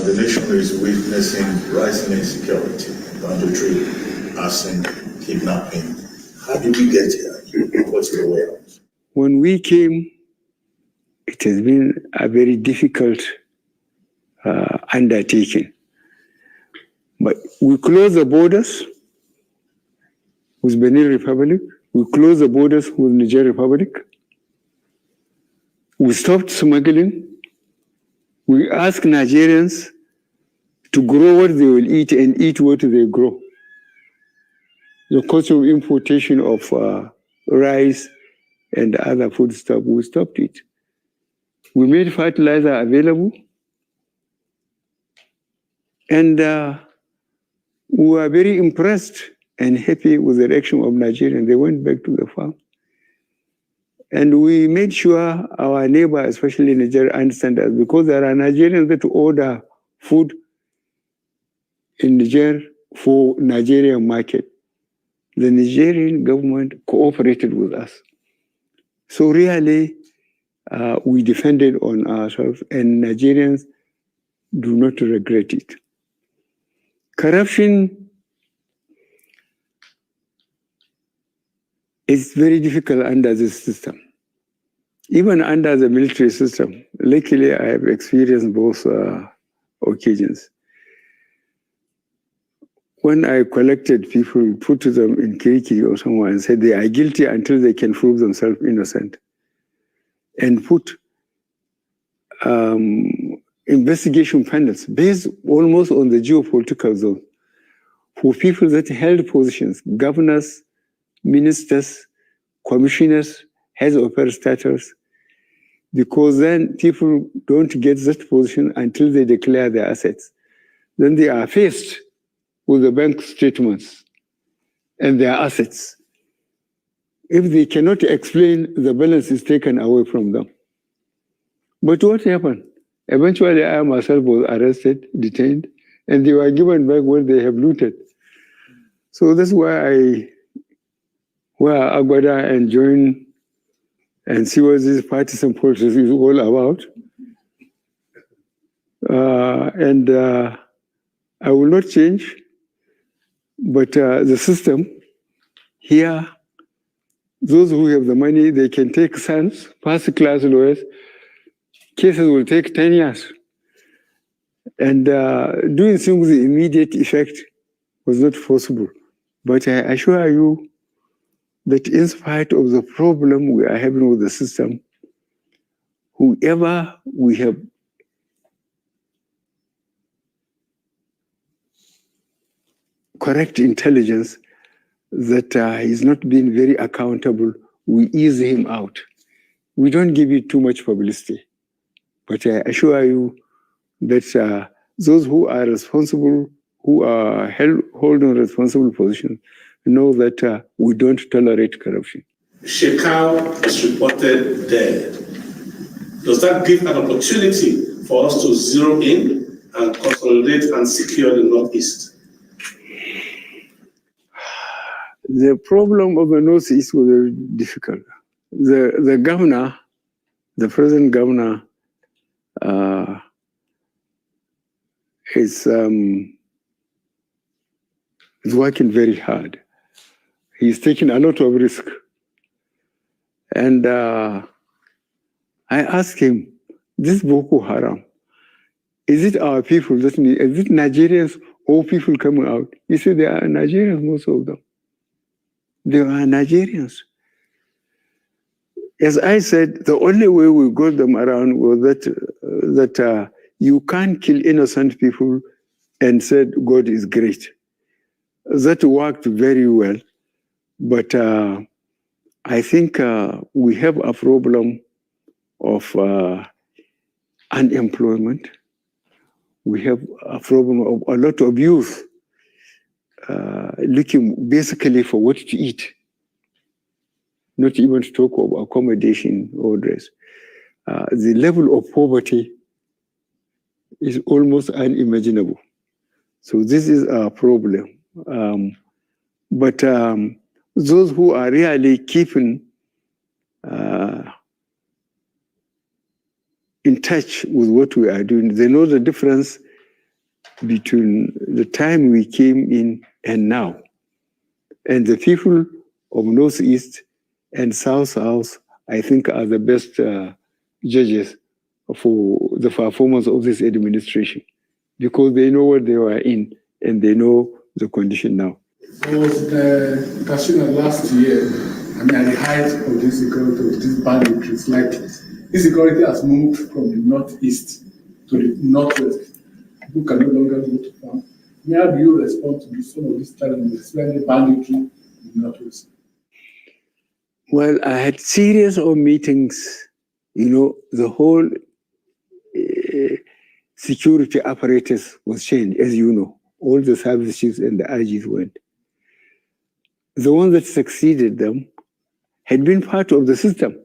The nation is witnessing rising insecurity, banditry, arson, kidnapping. How did we get here? What's the way out? When we came, it has been a very difficult undertaking. But we closed the borders with Benin Republic. We closed the borders with Niger Republic. We stopped smuggling. We asked Nigerians to grow what they will eat and eat what they grow. The cost of importation of rice and other food stuff, we stopped it. We made fertilizer available. And we were very impressed and happy with the reaction of Nigerians. They went back to the farm. And we made sure our neighbor, especially Nigeria, understand us, because there are Nigerians that order food in Niger for Nigerian market. The Nigerian government cooperated with us. So really, we defended on ourselves, and Nigerians do not regret it. Corruption is very difficult under this system. Even under the military system, luckily I have experienced both occasions. When I collected people, put them in Kiriki or somewhere and said they are guilty until they can prove themselves innocent, and put investigation panels based almost on the geopolitical zone for people that held positions, governors, ministers, commissioners, heads of parastatals, because then people don't get that position until they declare their assets. Then they are faced with the bank statements and their assets. If they cannot explain, the balance is taken away from them. But what happened? Eventually, I myself was arrested, detained, and they were given back what they have looted. So that's why I wear Agbada and join and see what this partisan politics is all about. I will not change, but the system here, those who have the money, they can take sons, first-class lawyers. Cases will take 10 years. And doing things with immediate effect was not possible. But I assure you that in spite of the problem we are having with the system, whoever we have correct intelligence that he's not being very accountable, we ease him out. We don't give it too much publicity. But I assure you that those who are responsible, who are holding responsible positions, know that we don't tolerate corruption. Shekau is reported dead. Does that give an opportunity for us to zero in and consolidate and secure the Northeast? The problem of the Northeast was very difficult. The governor, the present governor, is working very hard. He's taking a lot of risk. And I asked him, this Boko Haram, is it our people that need, is it Nigerians or people coming out? He said, they are Nigerians, most of them. They are Nigerians. As I said, the only way we got them around was that you can't kill innocent people and said God is great. That worked very well. But I think we have a problem of unemployment. We have a problem of a lot of youth looking basically for what to eat, not even to talk of accommodation or dress. The level of poverty is almost unimaginable. So this is a problem. But those who are really keeping in touch with what we are doing, they know the difference between the time we came in and now. And the people of Northeast and South, I think, are the best judges for the performance of this administration, because they know what they were in and they know the condition now. I was in Katsina last year. I mean, at the height of this insecurity, of this banditry, like insecurity has moved from the northeast to the northwest. People can no longer go to farm. How do you respond to some of these challenges, especially banditry in the northwest? Well, I had series of meetings. The whole security apparatus was changed, as you know. All the services and the IGs went. The ones that succeeded them had been part of the system.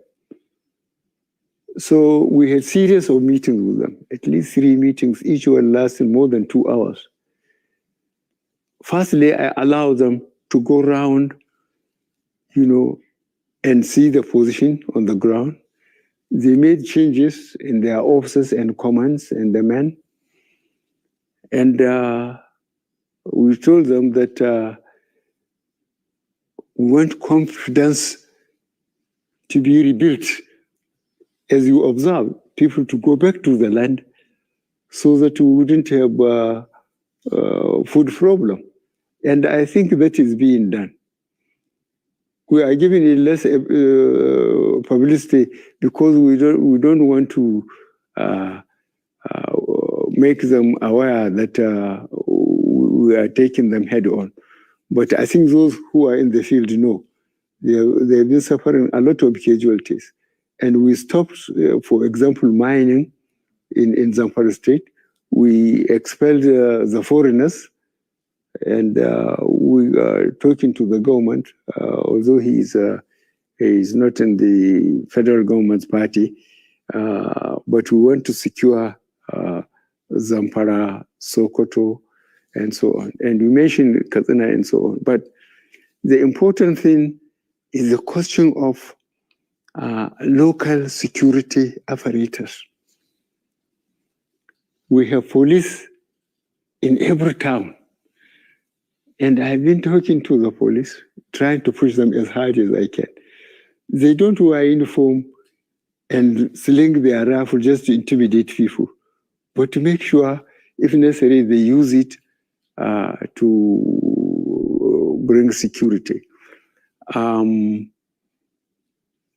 So we had series of meetings with them, at least 3 meetings, each one lasted more than 2 hours. Firstly, I allowed them to go around, and see the position on the ground. They made changes in their officers and commands and the men. And we told them that we want confidence to be rebuilt. As you observe, people to go back to the land so that we wouldn't have food problem. And I think that is being done. We are giving it less publicity because we don't want to make them aware that we are taking them head on. But I think those who are in the field know they've been suffering a lot of casualties. And we stopped, for example, mining in Zamfara State. We expelled the foreigners, and we are talking to the government, although he is not in the federal government's party, but we want to secure Zamfara, Sokoto, and so on. And we mentioned Katsina and so on. But the important thing is the question of local security apparatus. We have police in every town. And I've been talking to the police, trying to push them as hard as I can. They don't wear uniform and sling their rifle just to intimidate people, but to make sure, if necessary, they use it to bring security.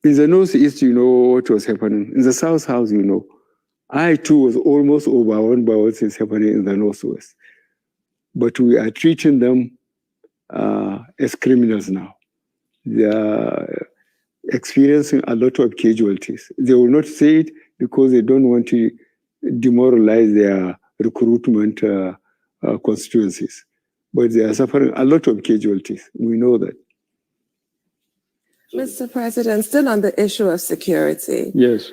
In the Northeast, you know what was happening. In the South House, you know, I too was almost overwhelmed by what is happening in the Northwest. But we are treating them as criminals now. They are experiencing a lot of casualties. They will not say it because they don't want to demoralize their recruitment constituencies. But they are suffering a lot of casualties. We know that. Mr. President, still on the issue of security. Yes.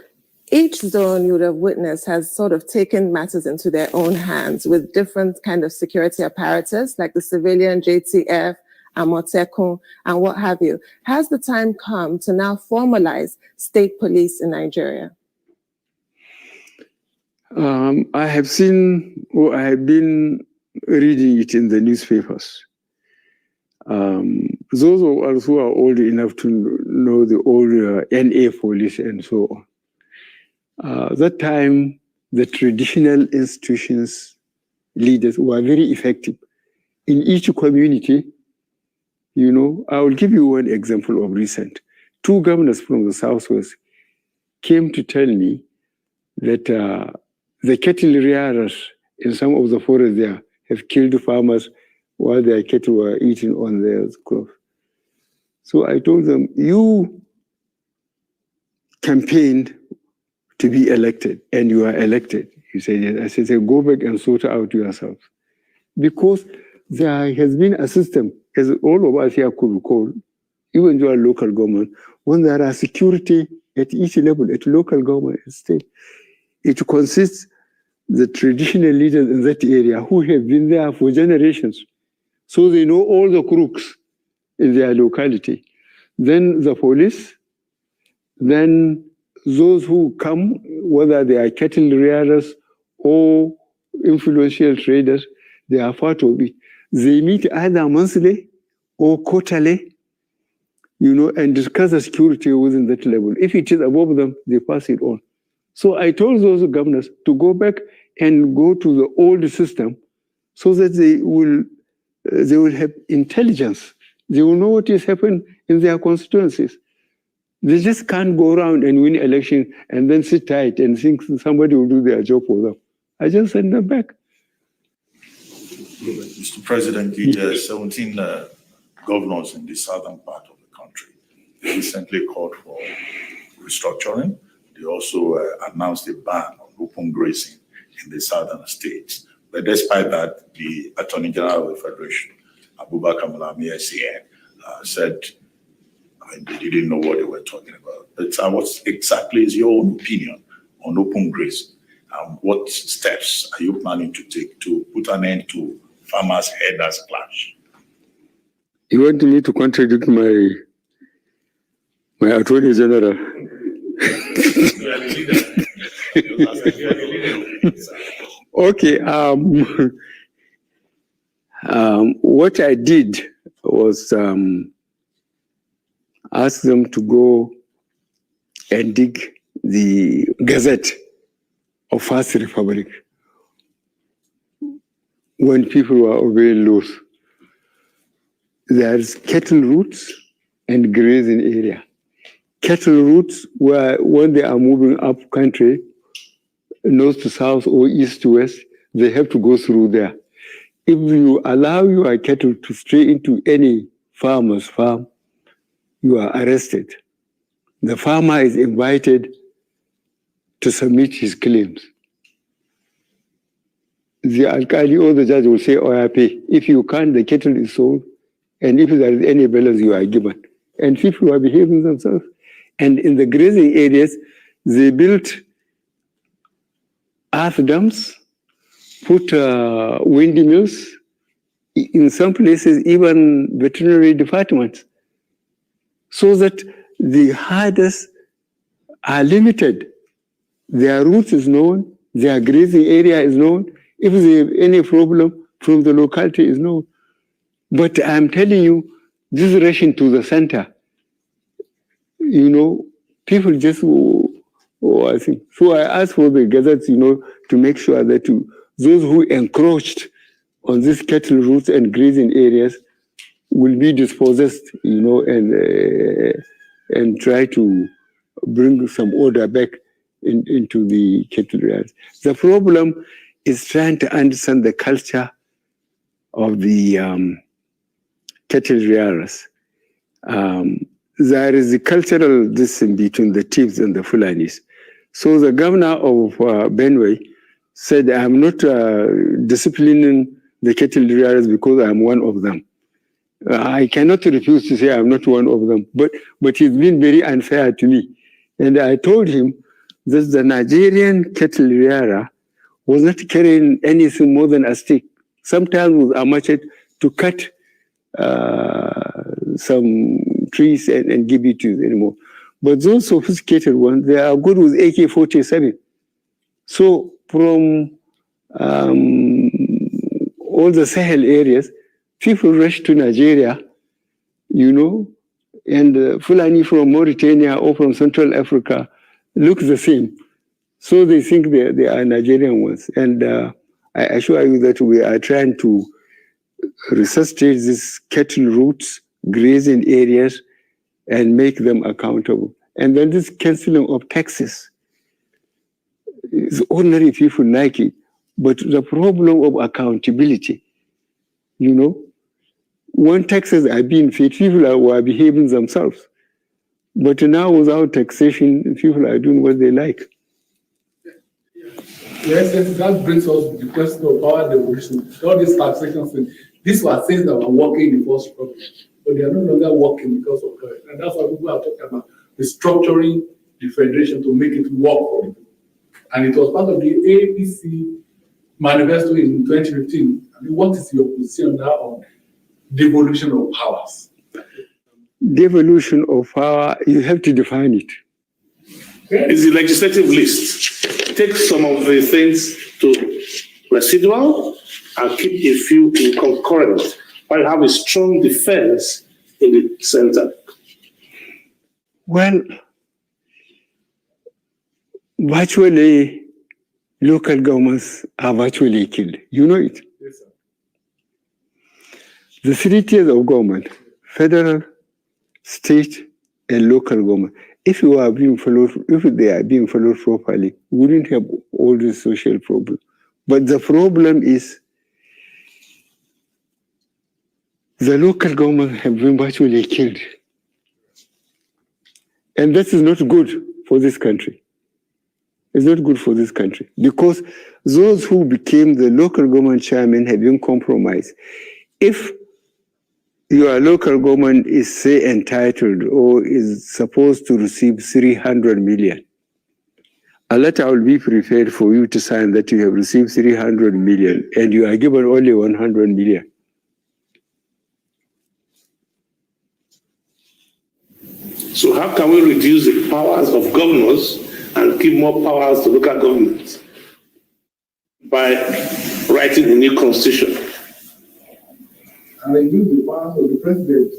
Each zone you would have witnessed has sort of taken matters into their own hands with different kind of security apparatus, like the civilian JTF, Amotekun, and what have you. Has the time come to now formalize state police in Nigeria? I have seen, or I have been reading it in the newspapers. Those of us who are old enough to know the old NA police and so on. That time, the traditional institutions leaders were very effective. In each community, you know, I will give you one example of recent. 2 governors from the Southwest came to tell me that the cattle rearers in some of the forests there have killed farmers while their cattle were eating on their crops. So I told them, you campaigned to be elected, and you are elected. He said, yes. I said, go back and sort out yourselves. Because there has been a system, as all of us here could recall, even your local government, when there are security at each level, at local government and state, it consists the traditional leaders in that area who have been there for generations. So they know all the crooks in their locality. Then the police, then those who come, whether they are cattle rearers or influential traders, they are part of it. They meet either monthly or quarterly, and discuss the security within that level. If it is above them, they pass it on. So I told those governors to go back and go to the old system so that they will have intelligence. They will know what is happening in their constituencies. They just can't go around and win election and then sit tight and think somebody will do their job for them. I just send them back. Mr. President, the 17 governors in the southern part of the country recently called for restructuring. They also announced a ban on open grazing in the southern states. But despite that, the Attorney General of the Federation, Abubakar Malami, SAN, said they didn't know what they were talking about. But what exactly is your own opinion on open grazing? What steps are you planning to take to put an end to farmers' herders' clash? You want me to contradict my Attorney General? Okay. What I did was ask them to go and dig the Gazette of First Republic when people were very loose. There's cattle routes and grazing area. Cattle routes where when they are moving up country, north to south or east to west, they have to go through there. If you allow your cattle to stray into any farmer's farm, you are arrested. The farmer is invited to submit his claims. The alkali or the judge will say, "Oh, I pay." If you can't, the cattle is sold, and if there is any balance, you are given. And people are behaving themselves. And in the grazing areas, they built earth dams, put windmills, in some places even veterinary departments, so that the herders are limited. Their route is known, their grazing area is known. If they have any problem from the locality is known. But I'm telling you, this rushing to the center, people just, I think. So I asked for the gazettes, to make sure that those who encroached on these cattle routes and grazing areas will be dispossessed, and try to bring some order back into the cattle areas. The problem is trying to understand the culture of the cattle rearers. There is a cultural distance between the chiefs and the Fulanis. So the governor of Benue said, "I'm not disciplining the cattle rearers because I'm one of them." I cannot refuse to say I'm not one of them, but he's been very unfair to me. And I told him that the Nigerian cattle rearer was not carrying anything more than a stick, sometimes with a machete, to cut some trees and give it to you anymore. But those sophisticated ones, they are good with AK-47. So from all the Sahel areas, people rush to Nigeria, and Fulani from Mauritania or from Central Africa look the same. So they think they are Nigerian ones. And I assure you that we are trying to resuscitate these cattle routes, grazing areas, and make them accountable. And then this cancelling of taxes, ordinary people like it, but the problem of accountability, when taxes are being paid, people are behaving themselves. But now without taxation, people are doing what they like. Yes, that brings us to the question of power devolution. All these taxation things, these were things that were working in the first problem, but they are no longer working because of COVID. And that's why people are talking about restructuring the federation to make it work for them. And it was part of the APC manifesto in 2015. What is your position now on devolution of powers? Devolution of power, you have to define it. It's the legislative list. Take some of the things to residual and keep a few in concurrent, while you have a strong defense in the center? Well, virtually, local governments are virtually killed. You know it. Yes, sir. The 3 tiers of government, federal, state, and local government, if they are being followed properly, we wouldn't have all these social problems. But the problem is the local government have been virtually killed. And that is not good for this country. It's not good for this country because those who became the local government chairman have been compromised. If your local government is, say, entitled or is supposed to receive 300 million, a letter will be prepared for you to sign that you have received 300 million and you are given only 100 million. So how can we reduce the powers of governors and give more powers to local governments? By writing a new constitution. And reduce the powers of the president.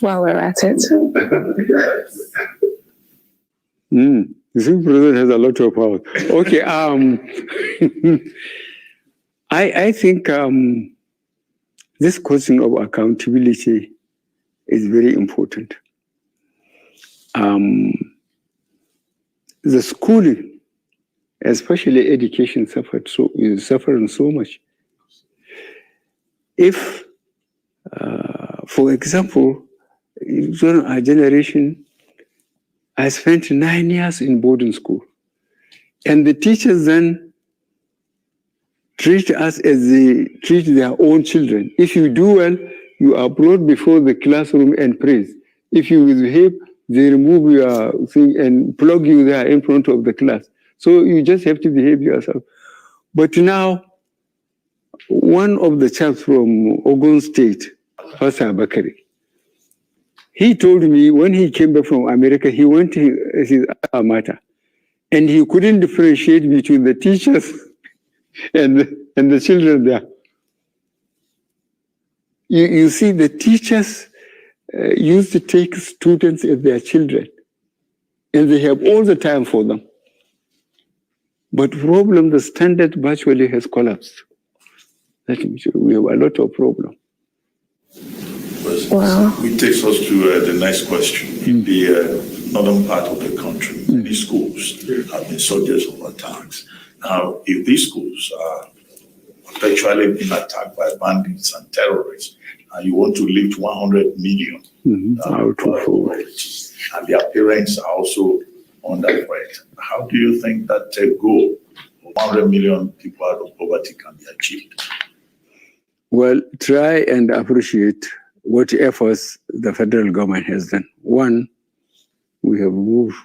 While we're at it. The Supreme President has a lot of power. Okay, I think this question of accountability is very important. The schooling, especially education, is suffering so much. If, for example, during our generation, I spent 9 years in boarding school, and the teachers then treat us as they treat their own children. If you do well, you are brought before the classroom and praised. If you misbehave, they remove your thing and plug you there in front of the class. So you just have to behave yourself. But now, one of the chaps from Ogun State, Pastor Bakari, he told me when he came back from America, he went to his alma mater, and he couldn't differentiate between the teachers and the children there. You see, the teachers used to take students as their children, and they have all the time for them. But problem, the standard virtually has collapsed. We have a lot of problem. Wow. Which takes us to the next question. In the northern part of the country, many schools have been subjects of attacks. Now, if these schools are perpetually being attacked by bandits and terrorists, and you want to lift 100 million out of poverty, and their parents are also under threat, how do you think that goal of 100 million people out of poverty can be achieved? Well, try and appreciate what efforts the federal government has done. One, we have moved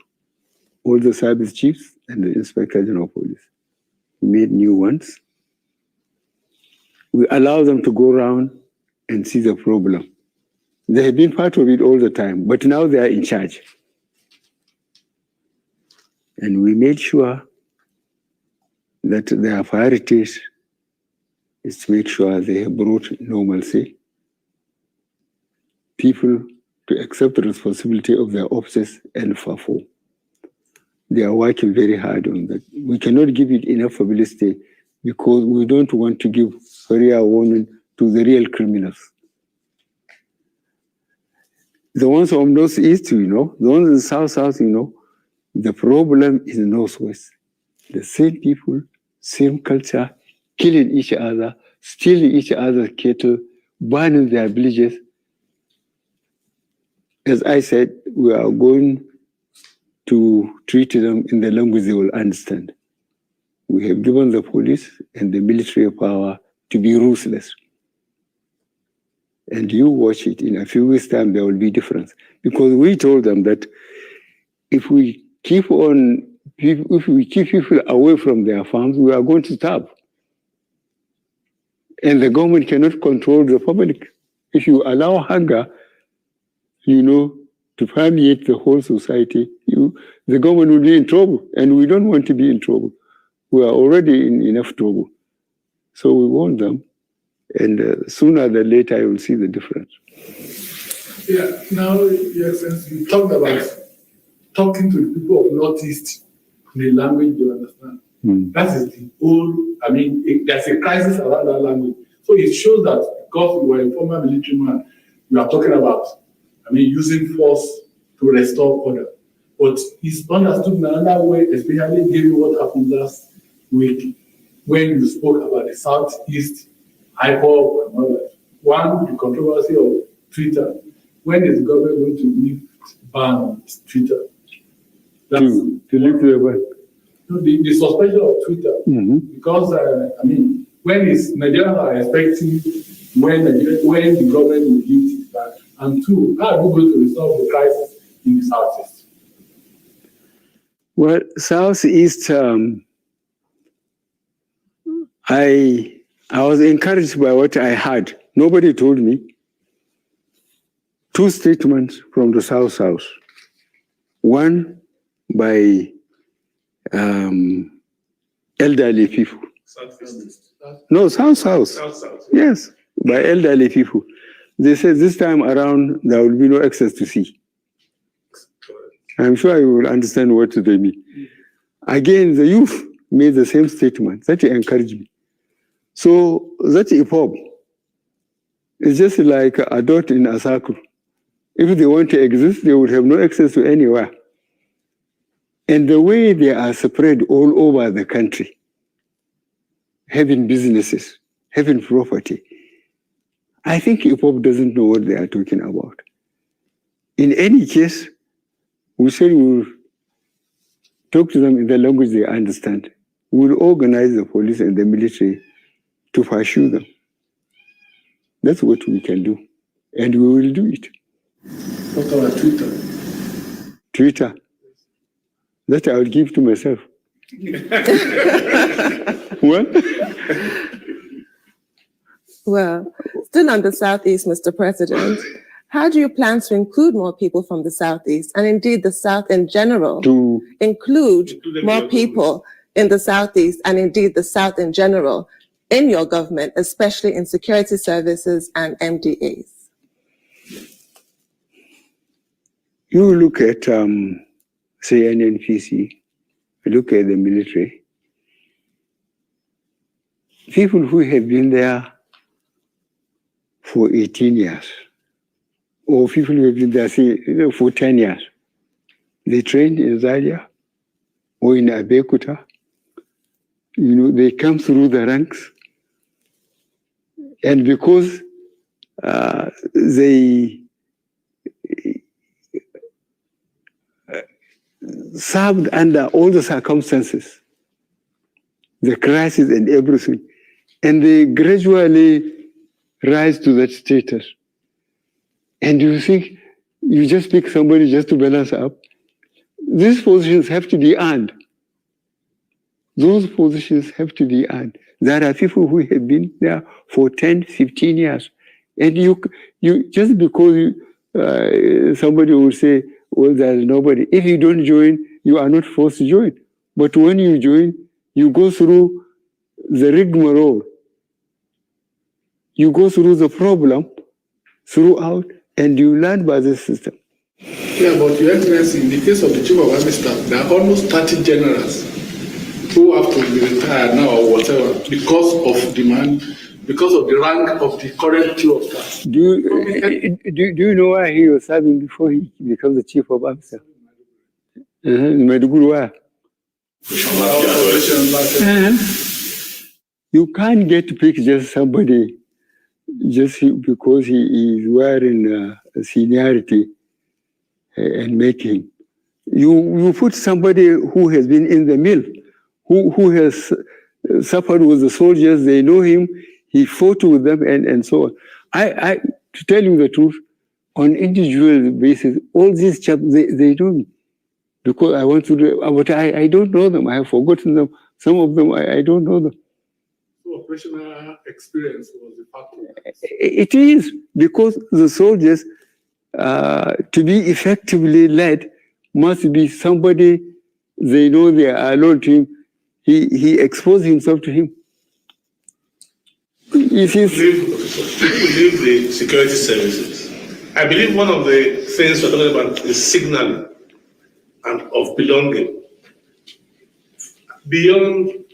all the service chiefs and the inspector general of police. We made new ones. We allow them to go around and see the problem. They have been part of it all the time, but now they are in charge. And we made sure that their priorities is to make sure they have brought normalcy, people to accept the responsibility of their offices and perform. They are working very hard on that. We cannot give it enough publicity because we don't want to give career warning to the real criminals. The ones from Northeast, the ones in South, the problem is Northwest. The same people, same culture, killing each other, stealing each other's cattle, burning their villages. As I said, we are going to treat them in the language they will understand. We have given the police and the military power to be ruthless. And you watch it, in a few weeks' time, there will be difference. Because we told them that if we keep people away from their farms, we are going to starve. And the government cannot control the public. If you allow hunger, to permeate the whole society, the government will be in trouble. And we don't want to be in trouble. We are already in enough trouble. So we warned them, and sooner than later you will see the difference. Yeah, now, Your Excellency, you talked about talking to the people of Northeast in a language they understand. That is the whole, there's a crisis around that language. So it shows that because you were a former military man, you are talking about, using force to restore order. But it's understood in another way, especially given what happened last week when you spoke about the Southeast IPOB and all that. One, the controversy of Twitter. When is the government going to lift ban on Twitter? To lift the ban? The suspension of Twitter. Because, when is Nigerians are expecting when the government will lift it back? And two, how are we going to resolve the crisis in the Southeast? Well, Southeast, I was encouraged by what I heard. Nobody told me. 2 statements from the South. One by elderly people. No, South. Yes, by elderly people. They said this time around there will be no access to sea. I'm sure you will understand what they mean. Again, the youth made the same statement. That encouraged me. So that IPOB is just like a dot in a circle. If they want to exist, they would have no access to anywhere. And the way they are spread all over the country, having businesses, having property, I think IPOB doesn't know what they are talking about. In any case, we said we'll talk to them in the language they understand. We'll organize the police and the military to pursue them. That's what we can do. And we will do it. What about Twitter? Twitter. That I will give to myself. What? Well, still on the Southeast, Mr. President, how do you plan to include more people from the Southeast and indeed the South in general, to include more people in the Southeast and indeed the South in general in your government, especially in security services and MDAs? You look at, say, NNPC, look at the military. People who have been there for 18 years, or people who have been there, say, for 10 years, they trained in Zaria or in Abeokuta. They come through the ranks. And because they served under all the circumstances, the crisis and everything, and they gradually rise to that status. And you think you just pick somebody just to balance up? These positions have to be earned. Those positions have to be earned. There are people who have been there for 10, 15 years. And you just because somebody will say, well, there's nobody. If you don't join, you are not forced to join. But when you join, you go through the rigmarole. You go through the problem throughout, and you learn by the system. Yeah, but Your Excellency, in the case of the Chief of Army Staff, there are almost 30 generals who have to be retired now or whatever because of demand, because of the rank of the current Chief of Staff. Do you know why he was serving before he becomes the Chief of Army Staff? You can't get to pick just somebody just because he is wearing seniority and make him. You put somebody who has been in the mill, who has suffered with the soldiers, they know him, he fought with them and so on. I to tell you the truth, on individual basis, all these chaps, they know me. Because I want to do, but I don't know them. I have forgotten them. Some of them, I don't know them. So operational experience was a factor. It is, because the soldiers, to be effectively led, must be somebody they know they are alone to him. He exposed himself to him. It is. Leave the security services. I believe one of the things we're talking about is signaling and of belonging. Beyond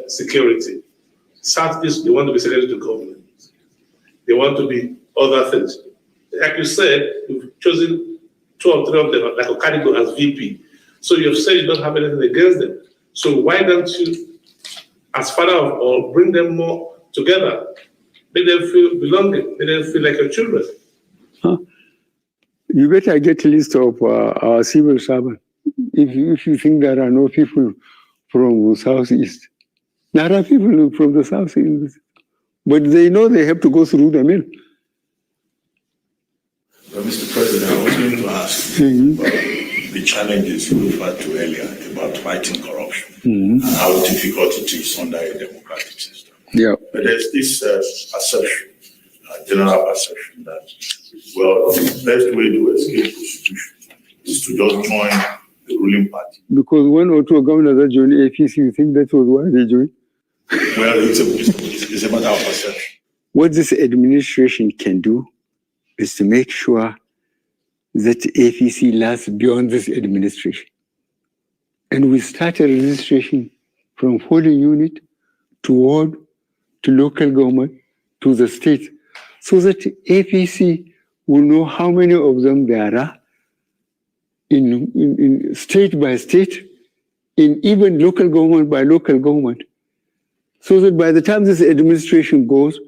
security, Southeast, they want to be secretary to government. They want to be other things. Like you said, you've chosen 2 or 3 of them, like Okadigo as VP. So you've said you don't have anything against them. So why don't you, as father of all, bring them more together? Make them feel belonging. Make them feel like your children. Huh? You better get a list of our civil servants. If you think there are no people from the Southeast, there are people from the Southeast, but they know they have to go through the mill. Well, Mr. President, I was going to ask about the challenges you referred to earlier about fighting corruption and how difficult it is under a democratic system. Yeah. But there's this assertion, general assertion that, well, the best way to escape prosecution is to just join the ruling party. Because 1 or 2 governors that joined APC, you think that was why they joined? Well, it's a matter of perception. What this administration can do is to make sure that APC lasts beyond this administration. And we started registration from polling unit to ward to local government to the state, so that APC will know how many of them there are in state by state, in even local government by local government, so that by the time this administration goes,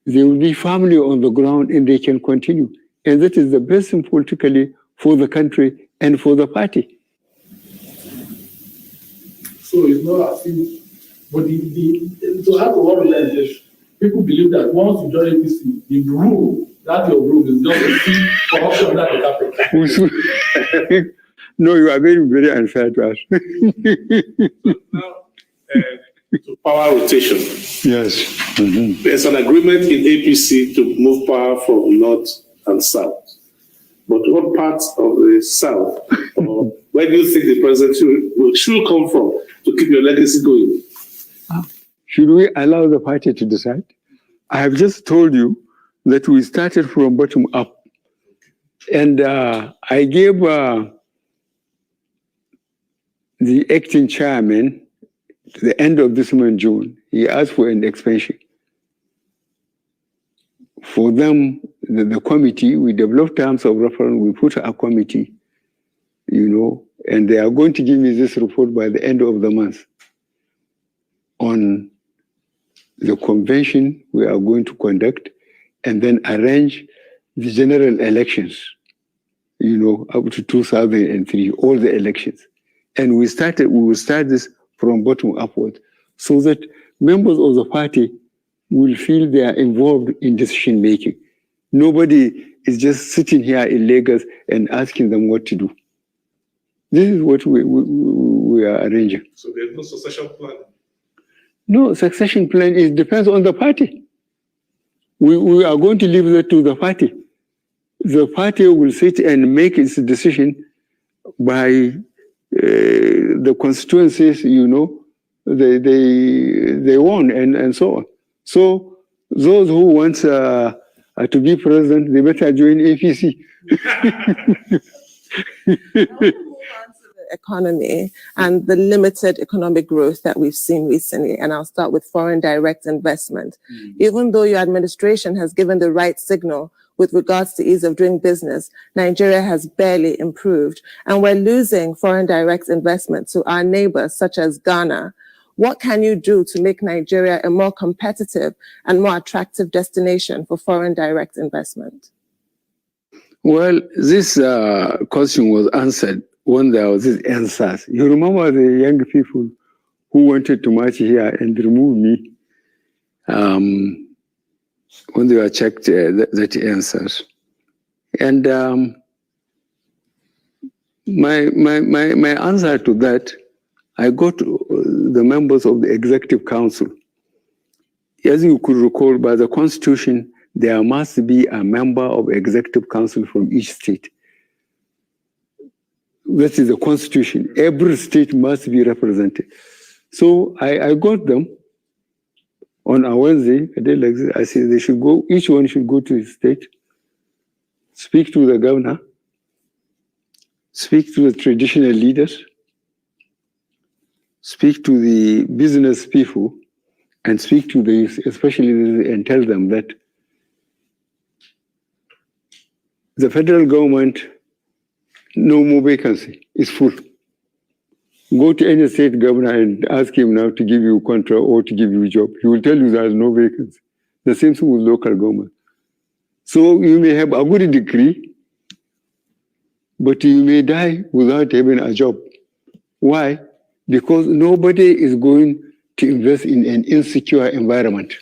there will be family on the ground and they can continue. And that is the best thing politically for the country and for the party. So it's not as if, but to have a organization, people believe that once you join APC, the rule, that your rule is just to see corruption under the carpet. No, you are very, very unfair to us. Now, to power rotation. Yes. Mm-hmm. There's an agreement in APC to move power from north and south. But what parts of the south, or where do you think the president should come from to keep your legacy going? Should we allow the party to decide? I have just told you that we started from bottom up. And I gave the acting chairman, to the end of this month, June, he asked for an expansion. For them, the committee, we developed terms of reference, we put a committee, and they are going to give me this report by the end of the month on the convention we are going to conduct and then arrange the general elections, up to 2003, all the elections. And we will start this from bottom upward, so that members of the party will feel they are involved in decision making. Nobody is just sitting here in Lagos and asking them what to do. This is what we are arranging. So there's no succession plan? No, succession plan, it depends on the party. We are going to leave that to the party. The party will sit and make its decision by the constituencies, they won and so on. So those who want to be president, they better join APC. Economy and the limited economic growth that we've seen recently. And I'll start with foreign direct investment. Even though your administration has given the right signal with regards to ease of doing business, Nigeria has barely improved. And we're losing foreign direct investment to our neighbors, such as Ghana. What can you do to make Nigeria a more competitive and more attractive destination for foreign direct investment? Well, this question was answered when there was this answers. You remember the young people who wanted to march here and remove me when they were checked that answers. And my answer to that, I got the members of the Executive Council. As you could recall, by the Constitution, there must be a member of Executive Council from each state. That is the Constitution. Every state must be represented. So I got them On a Wednesday, a day like this, I said they should go, each one should go to his state, speak to the governor, speak to the traditional leaders, speak to the business people, and speak to the youth, especially, and tell them that the federal government, no more vacancy, is full. Go to any state governor and ask him now to give you a contract or to give you a job. He will tell you there is no vacancy. The same thing with local government. So you may have a good degree, but you may die without having a job. Why? Because nobody is going to invest in an insecure environment.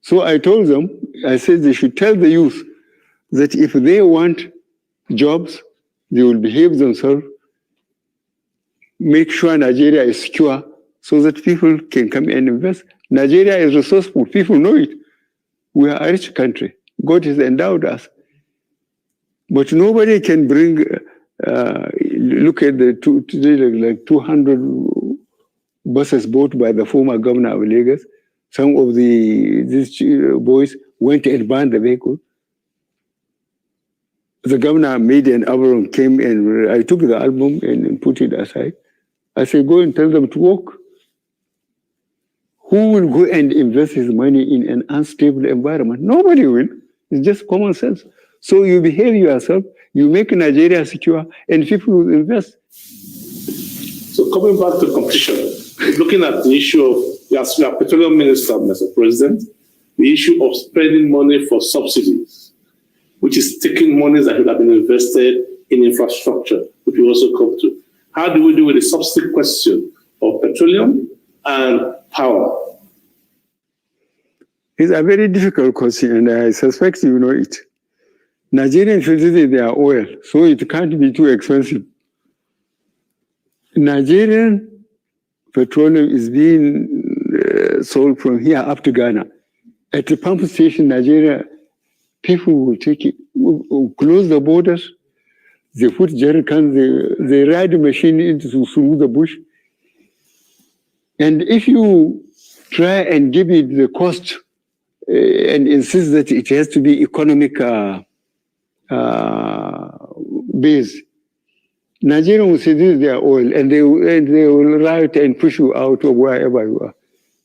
So I told them, I said they should tell the youth that if they want jobs, they will behave themselves, make sure Nigeria is secure so that people can come and invest. Nigeria is resourceful. People know it. We are a rich country. God has endowed us. But nobody can bring, look at the today, like 200 buses bought by the former governor of Lagos. Some of these boys went and banned the vehicle. The governor made an album, came and I took the album and put it aside. I said, go and tell them to work. Who will go and invest his money in an unstable environment? Nobody will. It's just common sense. So you behave yourself, you make Nigeria secure, and people will invest. So coming back to competition, looking at the issue of, as you are petroleum minister, Mr. President, the issue of spending money for subsidies, which is taking monies that should have been invested in infrastructure, which we also come to. How do we deal with the subsidy question of petroleum and power? It's a very difficult question, and I suspect you know it. Nigerians filter their oil, so it can't be too expensive. Nigerian petroleum is being sold from here up to Ghana. At the pump station, Nigeria, people will take it, will close the borders, they put jerry cans, they ride the machine through the bush. And if you try and give it the cost and insist that it has to be economic base, Nigeria will say this is their oil, and they will riot and push you out of wherever you are,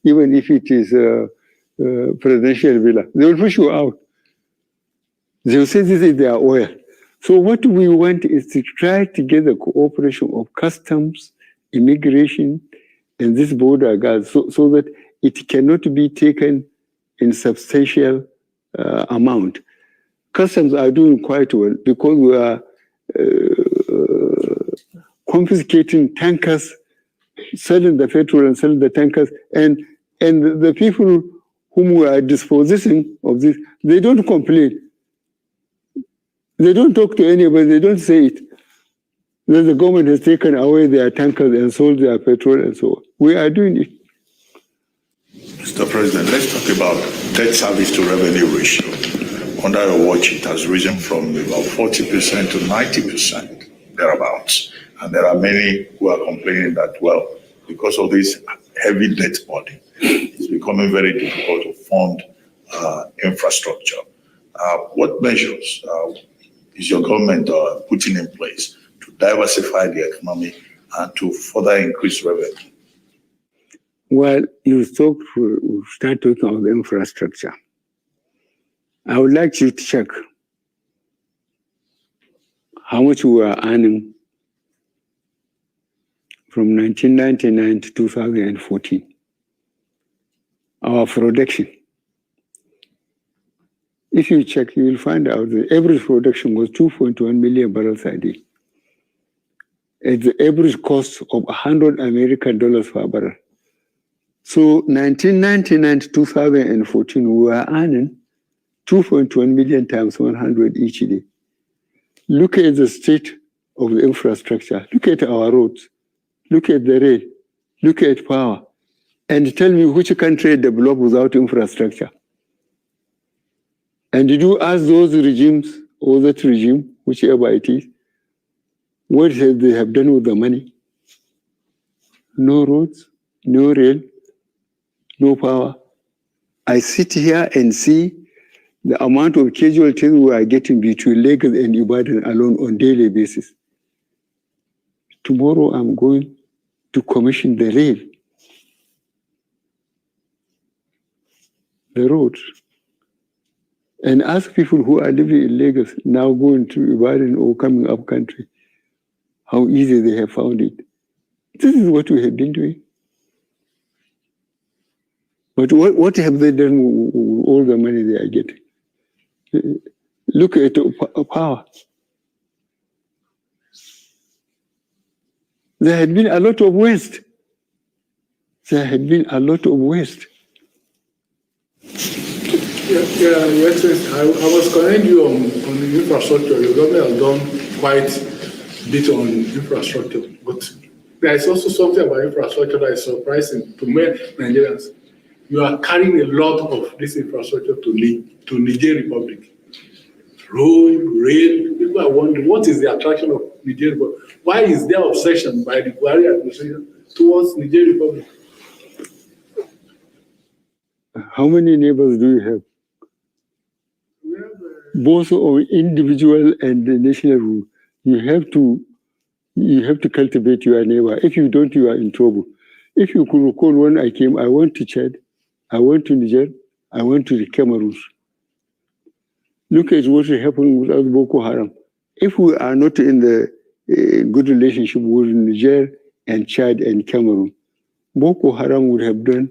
even if it is a presidential villa. They will push you out. They will say this is their oil. So what we want is to try to get the cooperation of customs, immigration, and this border guards, so that it cannot be taken in substantial amount. Customs are doing quite well because we are confiscating tankers, selling the petrol and selling the tankers, and the people whom we are dispossessing of this, they don't complain. They don't talk to anybody, they don't say it. That the government has taken away their tankers and sold their petrol and so on. We are doing it. Mr. President, let's talk about debt service to revenue ratio. Under your watch, it has risen from about 40% to 90%, thereabouts. And there are many who are complaining that, well, because of this heavy debt burden, it's becoming very difficult to fund infrastructure. What measures is your government putting in place to diversify the economy and to further increase revenue? Well, you start talking about the infrastructure. I would like you to check how much we are earning from 1999 to 2014. Our production. If you check, you will find out the average production was 2.1 million barrels a day. At the average cost of $100 American per barrel. So 1999 to 2014, we were earning 2.1 million times 100 each day. Look at the state of the infrastructure. Look at our roads. Look at the rail. Look at power. And tell me which country developed without infrastructure. And did you ask those regimes or that regime, whichever it is, what they have done with the money? No roads, no rail, no power, I sit here and see the amount of casualties we are getting between Lagos and Ibadan alone on daily basis. Tomorrow I'm going to commission the rail, the roads, and ask people who are living in Lagos now going to Ibadan or coming up country how easy they have found it. This is what we have been doing. But what have they done with all the money they are getting? Look at power. There had been a lot of waste. There had been a lot of waste. Yeah, Your Excellency, I was commending you on the infrastructure. Your government has done quite a bit on infrastructure, but there is also something about infrastructure that is surprising to many Nigerians. You are carrying a lot of this infrastructure to Niger Republic. Road, rail, people are wondering, what is the attraction of Niger Republic? Why is there obsession by the Buhari administration towards Niger Republic? How many neighbors do you have? We have, Both on individual and the national rule. You have to cultivate your neighbor. If you don't, you are in trouble. If you could recall, when I came, I went to Chad, I went to Niger, I went to the Cameroon. Look at what happened with us Boko Haram. If we are not in the good relationship with Niger and Chad and Cameroon, Boko Haram would have done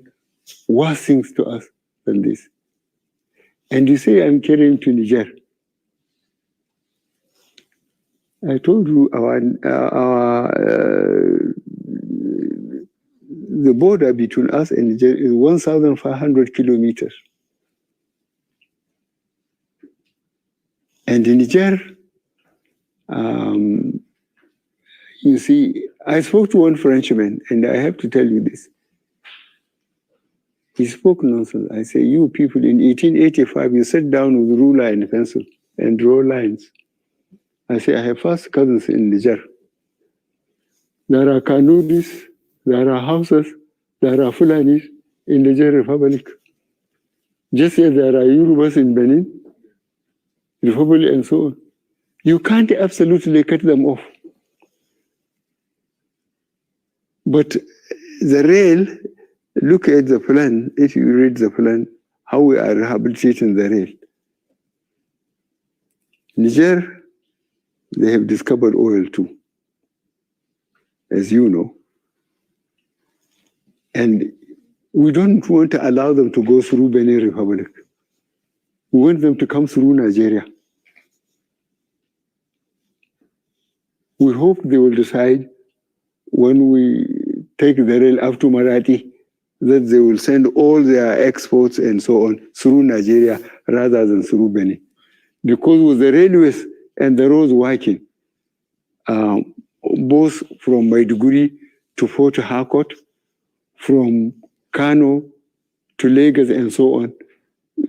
worse things to us than this. And you say I'm carrying to Niger. I told you the border between us and Niger is 1,500 kilometers. And in Niger, you see, I spoke to one Frenchman, and I have to tell you this. He spoke nonsense. I say, you people, in 1885, you sat down with ruler and pencil and draw lines. I say, I have first cousins in Niger. There are Kanudis, there are Hausas, there are Fulanis in the Niger Republic. Just as there are Yorubas in Benin, Republic, and so on. You can't absolutely cut them off. But the rail, look at the plan, if you read the plan, how we are rehabilitating the rail. Niger, they have discovered oil too, as you know. And we don't want to allow them to go through Benin Republic. We want them to come through Nigeria. We hope they will decide when we take the rail up to Marathi that they will send all their exports and so on through Nigeria rather than through Benin. Because with the railways and the roads working, both from Maiduguri to Port Harcourt, from Kano to Lagos and so on,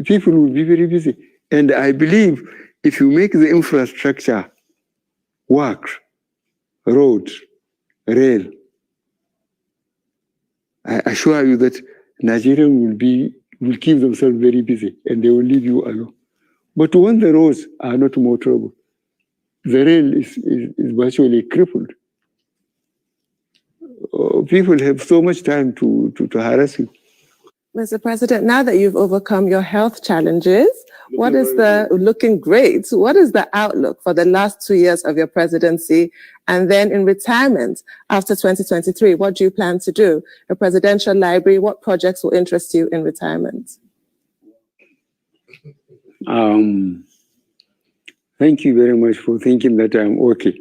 people will be very busy. And I believe if you make the infrastructure work, roads, rail, I assure you that Nigerians will keep themselves very busy and they will leave you alone. But when the roads are not more trouble, the rail is virtually crippled. People have so much time to harass you. Mr. President, now that you've overcome your health challenges, looking great, what is the outlook for the last 2 years of your presidency? And then in retirement after 2023, what do you plan to do? A presidential library, what projects will interest you in retirement? Thank you very much for thinking that I'm okay.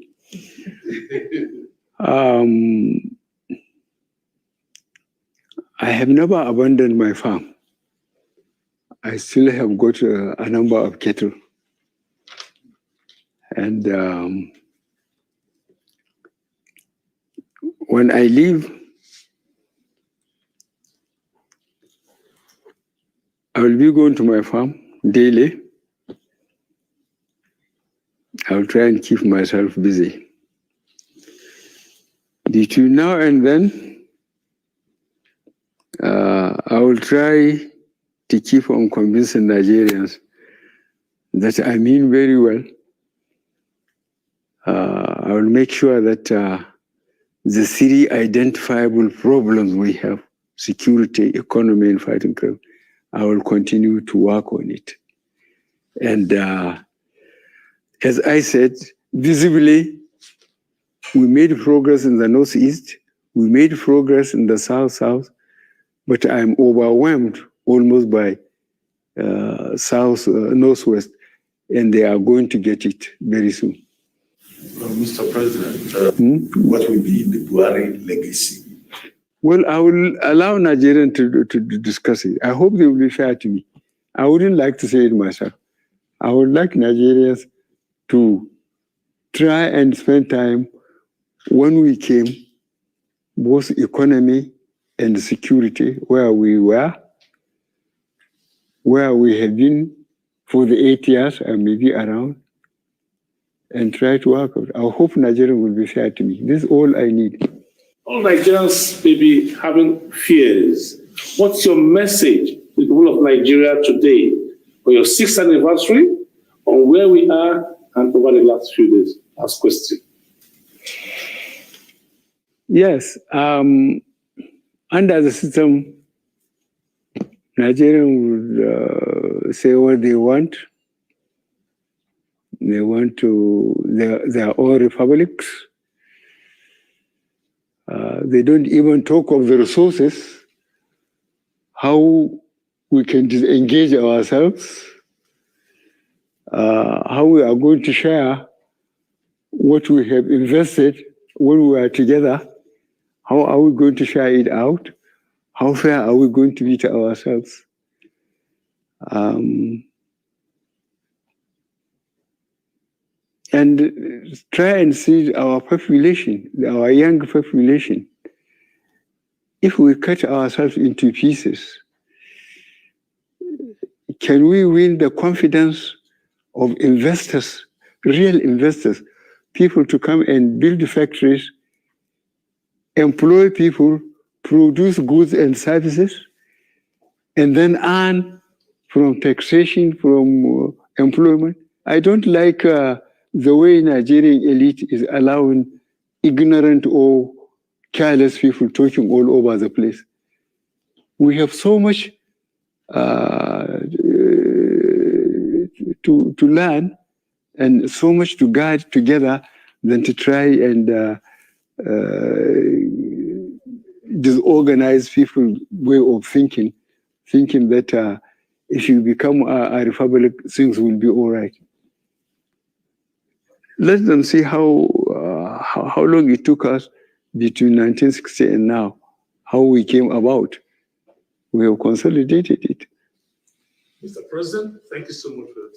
I have never abandoned my farm. I still have got a number of cattle. And when I leave, I will be going to my farm daily. I will try and keep myself busy. Between now and then, I will try to keep on convincing Nigerians that I mean very well. I will make sure that the three identifiable problems we have, security, economy, and fighting crime, I will continue to work on it. And as I said, visibly, we made progress in the Northeast, we made progress in the South, but I'm overwhelmed almost by Northwest, and they are going to get it very soon. Well, Mr. President, what will be the Buhari legacy? Well, I will allow Nigerians to discuss it. I hope they will be fair to me. I wouldn't like to say it myself. I would like Nigerians to try and spend time when we came, both economy and security, where we were, where we have been for the 8 years and maybe around, and try to work out. I hope Nigerians will be fair to me. This is all I need. All Nigerians may be having fears. What's your message to the people of Nigeria today for your 6th anniversary on where we are and over the last few days? Last question. Yes, under the system, Nigerians would say what they want. They want their own republics. They don't even talk of the resources, how we can disengage ourselves, how we are going to share what we have invested when we are together. How are we going to share it out? How fair are we going to be to ourselves? And try and see our population, our young population. If we cut ourselves into pieces, can we win the confidence of investors, real investors, people to come and build factories, employ people, produce goods and services, and then earn from taxation, from employment? I don't like the way Nigerian elite is allowing ignorant or careless people talking all over the place. We have so much to learn and so much to guide together than to try and disorganize people's way of thinking that if you become a republic, things will be all right. Let them see how long it took us between 1960 and now, how we came about. We have consolidated it. Mr. President, thank you so much for your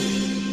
time.